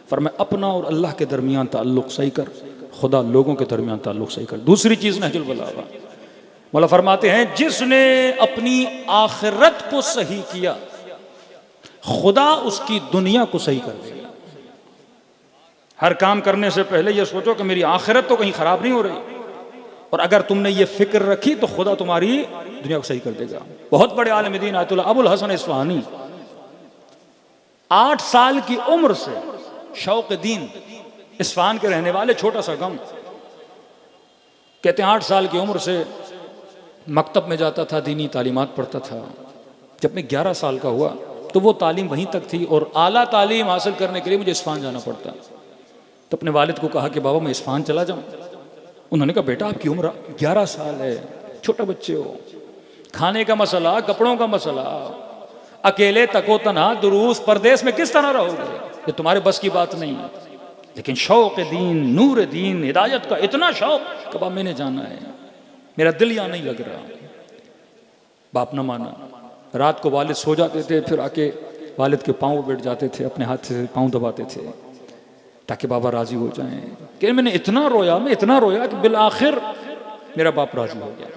फरमाया अपना और अल्लाह के दरमियान ताल्लुक़ सही कर, खुदा लोगों के दरमियान ताल्लुक़ सही कर। दूसरी चीज़ नहजुल बलागा, मौला फरमाते हैं जिसने अपनी आखिरत को सही किया खुदा उसकी दुनिया को सही कर देगा। हर काम करने से पहले यह सोचो कि मेरी आखिरत तो कहीं खराब नहीं हो रही, और अगर तुमने ये फिक्र रखी तो खुदा तुम्हारी दुनिया को सही कर देगा। बहुत बड़े आलिम दीन आयतुल्लाह अबुल हसन इस्फहानी 8 साल की उम्र से शौक दीन, इस्फहान के रहने वाले, छोटा सा गांव, कहते हैं 8 साल की उम्र से मकतब में जाता था, दीनी तालीमात पढ़ता था। जब मैं 11 साल का हुआ तो वो तालीम वहीं तक थी और आला तालीम हासिल करने के लिए मुझे इस्फहान जाना पड़ता। तो अपने वालिद को कहा कि बाबा मैं इस्फहान चला जाऊं। उन्होंने कहा बेटा आपकी उम्र 11 साल है, छोटे बच्चे हो, खाने का मसला, कपड़ों का मसला, अकेले तको तना दुरूस परदेश में किस तरह रहोगे, ये तुम्हारे बस की बात नहीं है। लेकिन शौक दीन, नूर दीन, हिदायत का इतना शौक कि बाबा मैंने जाना है, मेरा दिल यहाँ नहीं लग रहा। बाप न माना। रात को वालिद सो जाते थे, फिर आके वालिद के पाँव बैठ जाते थे, अपने हाथ से पाँव दबाते थे ताकि बाबा राजी हो जाएं। कि मैंने इतना रोया, मैं इतना रोया कि बिल आखिर मेरा बाप राजी हो गया।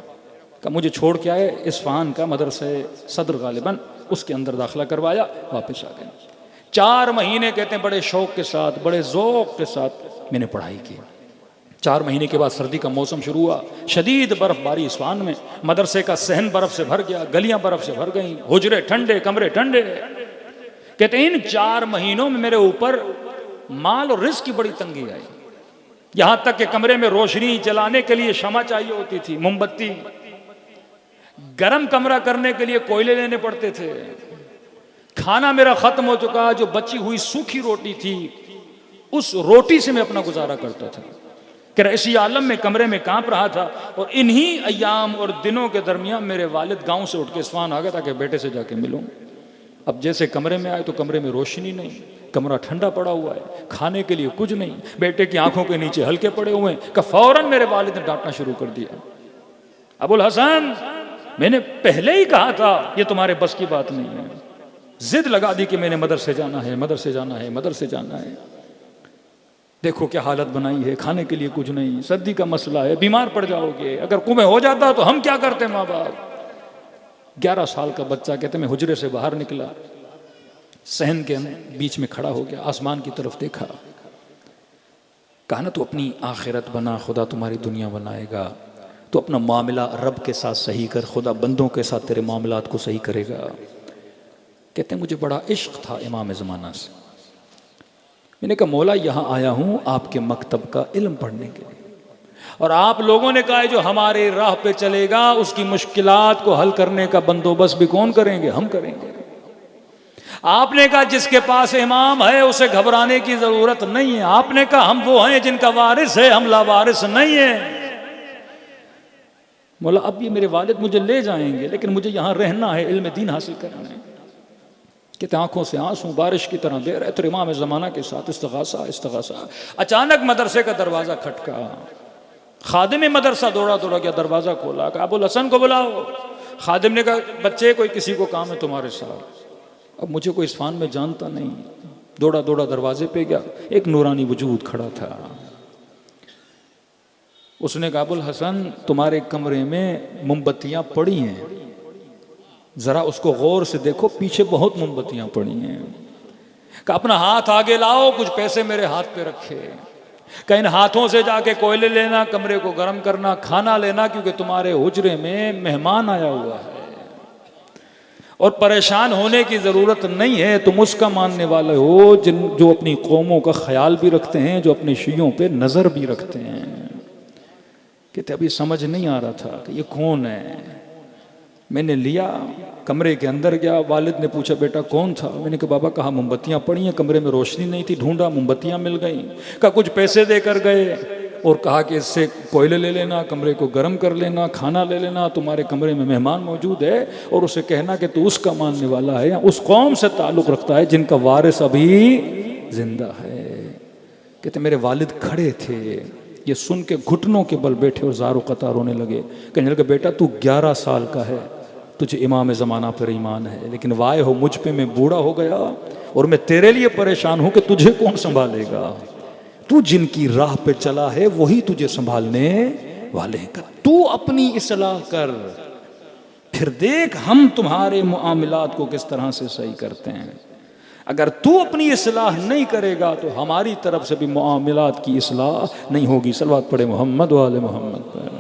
कि मुझे छोड़ के आए इस्फहान का मदरसे सदर गालिबन, उसके अंदर दाखिला करवाया, वापस आ गए। 4 महीने कहते हैं बड़े शौक के साथ, बड़े ज़ौक़ के साथ मैंने पढ़ाई की। 4 महीने के बाद सर्दी का मौसम शुरू हुआ, शदीद बर्फबारी इस्फहान में, मदरसे का सहन बर्फ से भर गया, गलियां बर्फ से भर गईं, हुजरे ठंडे, कमरे ठंडे। कहते हैं इन 4 महीनों में मेरे ऊपर माल और रिस्क की बड़ी तंगी आई। यहां तक कि कमरे में रोशनी जलाने के लिए शमा चाहिए होती थी, मोमबत्ती, गर्म कमरा करने के लिए कोयले लेने पड़ते थे। खाना मेरा खत्म हो चुका, जो बची हुई सूखी रोटी थी उस रोटी से मैं अपना गुजारा करता था। कि इसी आलम में कमरे में कांप रहा था। और इन्हीं अयाम और दिनों के दरमियान मेरे वालिद गांव से उठ के इस्फहान आ गए ताकि बेटे से जाके मिलूं। अब जैसे कमरे में आए तो कमरे में रोशनी नहीं, कमरा ठंडा पड़ा हुआ है, खाने के लिए कुछ नहीं, बेटे की आंखों के नीचे हल्के पड़े हुए हैं। कि फौरन मेरे वालिद ने डांटना शुरू कर दिया, अबुल हसन मैंने पहले ही कहा था ये तुम्हारे बस की बात नहीं है। जिद लगा दी कि मैंने मदरसे जाना है, मदरसे जाना है, मदरसे जाना है। देखो क्या हालत बनाई है, खाने के लिए कुछ नहीं, सर्दी का मसला है, बीमार पड़ जाओगे, अगर कुएं हो जाता तो हम क्या करते माँ बाप। 11 साल का बच्चा, कहते मैं हुजरे से बाहर निकला, सहन के बीच में खड़ा हो गया, आसमान की तरफ देखा, कहा ना तू अपनी आखिरत बना, खुदा तुम्हारी दुनिया बनाएगा। तो अपना मामला रब के साथ सही कर, खुदा बंदों के साथ तेरे मामलात को सही करेगा। कहते हैं मुझे बड़ा इश्क था इमाम ज़माना से। मैंने कहा मौला यहाँ आया हूँ आपके मकतब का इल्म पढ़ने के लिए, और आप लोगों ने कहा जो हमारे राह पे चलेगा उसकी मुश्किलात को हल करने का बंदोबस्त भी कौन करेंगे, हम करेंगे। आपने कहा जिसके पास इमाम है उसे घबराने की जरूरत नहीं है। आपने कहा हम वो हैं जिनका वारिस है, हम लावारिस नहीं है। मौला अब ये मेरे वालिद मुझे ले जाएंगे, लेकिन मुझे यहाँ रहना है, इल्म दीन हासिल करना है। कहते आंखों से आंसू बारिश की तरह दे रहे थे इमाम ज़माना के साथ इस्तग़ासा इस्तग़ासा। अचानक मदरसे का दरवाज़ा खटका, खादिम मदरसा दौड़ा दौड़ा गया, दरवाज़ा खोला, कहा अबुल हसन को बुलाओ। खादिम ने कहा बच्चे कोई किसी को काम है तुम्हारे साथ। अब मुझे कोई इस्फहान में जानता नहीं, दौड़ा दौड़ा दरवाजे पे गया, एक नूरानी वजूद खड़ा था। उसने कहा अबुल हसन तुम्हारे कमरे में मोमबत्तियाँ पड़ी हैं, जरा उसको गौर से देखो, पीछे बहुत मोमबत्तियां पड़ी हैं। कि अपना हाथ आगे लाओ, कुछ पैसे मेरे हाथ पे रखे, कि इन हाथों से जाके कोयले लेना, कमरे को गर्म करना, खाना लेना, क्योंकि तुम्हारे हुजरे में मेहमान आया हुआ है और परेशान होने की जरूरत नहीं है। तुम उसका मानने वाले हो जो अपनी कौमों का ख्याल भी रखते हैं, जो अपने शियों पे नजर भी रखते हैं। कहते अभी समझ नहीं आ रहा था कि ये कौन है। मैंने लिया, कमरे के अंदर गया, वालिद ने पूछा बेटा कौन था। मैंने कहा बाबा कहा मोमबत्तियाँ पड़ी हैं, कमरे में रोशनी नहीं थी, ढूंढा मोमबत्तियाँ मिल गई। कहा कुछ पैसे देकर गए और कहा कि इससे कोयले ले लेना, कमरे को गर्म कर लेना, खाना ले लेना, तुम्हारे कमरे में मेहमान मौजूद है, और उसे कहना कि तू उसका मानने वाला है या उस कौम से ताल्लुक़ रखता है जिनका वारिस अभी जिंदा है। कहते मेरे वालिद खड़े थे, ये सुन के घुटनों के बल बैठे और ज़ारो कतार रोने लगे। कहने लगे बेटा तू 11 साल का है, तुझे इमाम ज़माना पर ईमान है, लेकिन वाय हो मुझ पे, मैं बूढ़ा हो गया और मैं तेरे लिए परेशान हूँ कि तुझे कौन संभालेगा। तू जिनकी राह पे चला है वही तुझे संभालने वाले हैं। तू अपनी इस्लाह कर, फिर देख हम तुम्हारे मुआमिलात को किस तरह से सही करते हैं। अगर तू अपनी इस्लाह नहीं करेगा तो हमारी तरफ से भी मुआमिलात की इस्लाह नहीं होगी। सल्लल्लाहु अलैहि मोहम्मद वाले मोहम्मद पर।